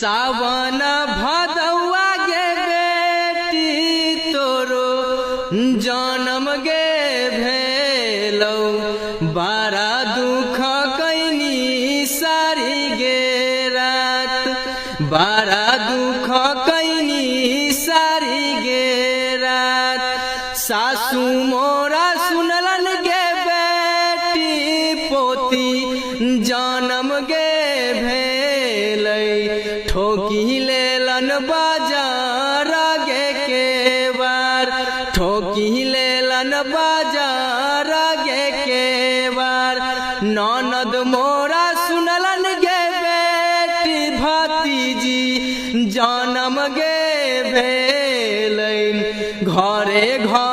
सावन भदौआ गे बेटी तोरो जन्म गे भेलौ बड़ा दुख कैनी सारी गे रात बड़ा दुख कैनी सारी गे रात सासू मोरा सुनलन गे बेटी पोती जन्म गे भेलै ठोकी लेलन बाजार गे के बार ठोकी लेलन बाजार गे के बार ननद मोरा सुनलन गे बेटी भतीजी जन्म गे भेलै घरे घर